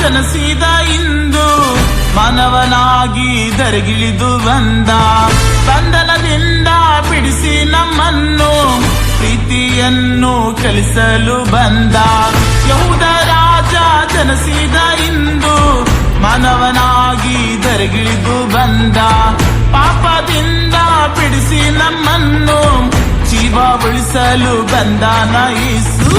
ಜನಸಿದ ಇಂದು ಮಾನವನಾಗಿ ಧರೆಗಿಳಿದು ಬಂದ. ಬಂಧನದಿಂದ ಬಿಡಿಸಿ ನಮ್ಮನ್ನು ಪ್ರೀತಿಯನ್ನು ಕಲಿಸಲು ಬಂದ. ಯಹೂದ ರಾಜ ಜನಸಿದ ಇಂದು ಮಾನವನಾಗಿ ಧರೆಗಿಳಿದು ಬಂದ. ಪಾಪದಿಂದ ಬಿಡಿಸಿ ನಮ್ಮನ್ನು ಜೀವ ಉಳಿಸಲು ಬಂದಾನ ಯೇಸು.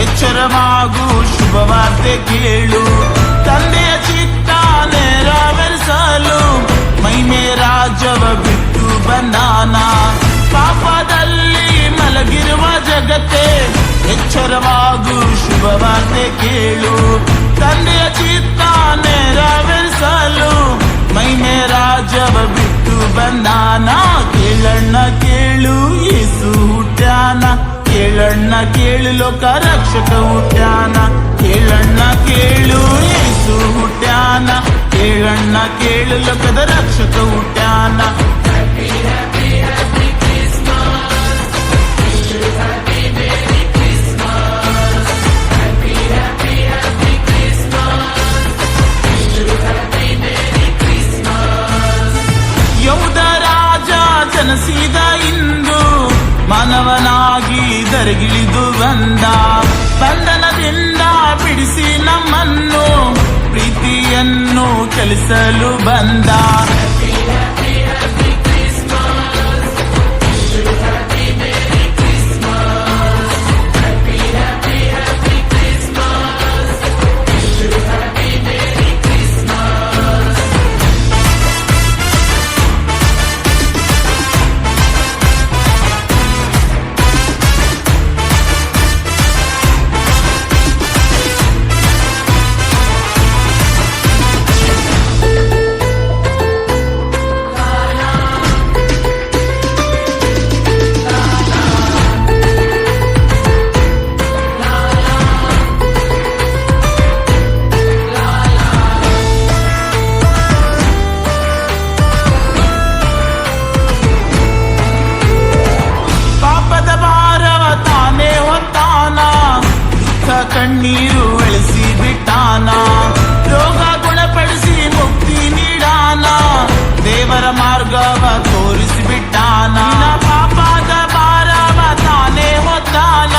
ಎಚ್ಚರವಾಗು, ಶುಭವಾರ್ತೆ ಕೇಳು. ತಂದೆಯ ಚಿತ್ತ ನೆರವೇರಿಸಲು ಮಹಿಮೆ ರಾಜ್ಯವ ಬಿಟ್ಟು ಬಂದಾನ. ಪಾಪದಲ್ಲಿ ಮಲಗಿರುವ ಜಗತ್ತೇ ಎಚ್ಚರವಾಗು, ಶುಭವಾರ್ತೆ ಕೇಳು. ತಂದೆಯ ಚಿತ್ತ ನೆರವೇರಿಸಲು ಮಹಿಮೆ ರಾಜ್ಯವ ಬಿಟ್ಟು ಬಂದಾನ. ಕೇಳಣ್ಣ ಕೇಳು, ಯೇಸು ಹುಟ್ಟ್ಯಾನ. ಕೇಳಣ್ಣ ಕೇಳು, ಲೋಕ ರಕ್ಷಕ ಹುಟ್ಟ್ಯಾನ. ಕೇಳಣ್ಣ ಕೇಳು, ಯೇಸು ಹುಟ್ಟ್ಯಾನ. ಕೇಳಣ್ಣ ಕೇಳು, ಲೋಕದ ರಕ್ಷಕ ಹುಟ್ಟ್ಯಾನ. ಯಹೂದ ರಾಜ ಜನಸಿದ ಇಂದು ಮಾನವನಾಗಿ ಧರೆಗಿಳಿದು ಬಂದ. ಬಂಧನದಿಂದ ಬಿಡಿಸಿ ನಮ್ಮನ್ನು ಪ್ರೀತಿಯನ್ನು ಕಲಿಸಲು ಬಂದ. ಕಣ್ಣೀರು ಎಳಿಸಿ ಬಿಟ್ಟಾನ. ರೋಗ ಗುಣಪಡಿಸಿ ಮುಕ್ತಿ ನೀಡಾನ. ದೇವರ ಮಾರ್ಗವ ತೋರಿಸಿ ಬಿಟ್ಟಾನ. ಪಾಪದ ಭಾರವ ತಾನೇ ಹೊತ್ತಾನ.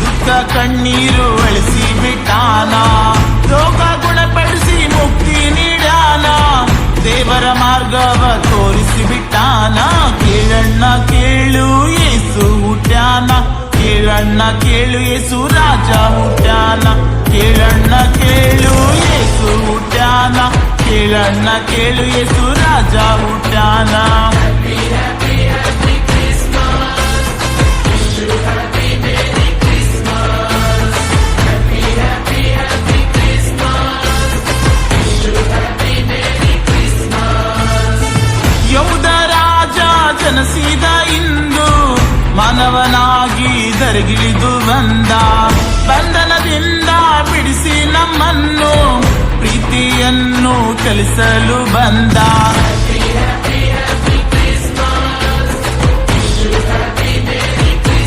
ದುಃಖ ಕಣ್ಣೀರು ಎಳಿಸಿ ಬಿಟ್ಟಾನ. ರೋಗ ಗುಣಪಡಿಸಿ ಮುಕ್ತಿ ನೀಡಾನ. ದೇವರ ಮಾರ್ಗವ ತೋರಿಸಿ ಬಿಟ್ಟಾನ. ಕೇಳಣ್ಣ ಕೇಳು, ಯೇಸು ಹುಟ್ಟ್ಯಾನ. ಕೇಳಣ್ಣ ಕೇಳು, ಯೇಸು ರಾಜ ಹುಟ್ಟ್ಯಾನ. ಕೇಳಣ್ಣ ಕೇಳು, ಯೇಸು ಹುಟ್ಟ್ಯಾನ. ಕೇಳಣ್ಣ ಕೇಳು, ಯೇಸು ರಾಜ ಹುಟ್ಟ್ಯಾನ. ಯಹೂದ ರಾಜ ಜನಸಿದ ಇಂದು ಮಾನವನಾಗಿ ಧರೆಗಿಳಿದು ಬಂದ. ಬಂಧನದಿಂದ ಬಿಡಿಸಿ ನಮ್ಮನ್ನು ಪ್ರೀತಿಯನ್ನು ಕಲಿಸಲು ಬಂದ.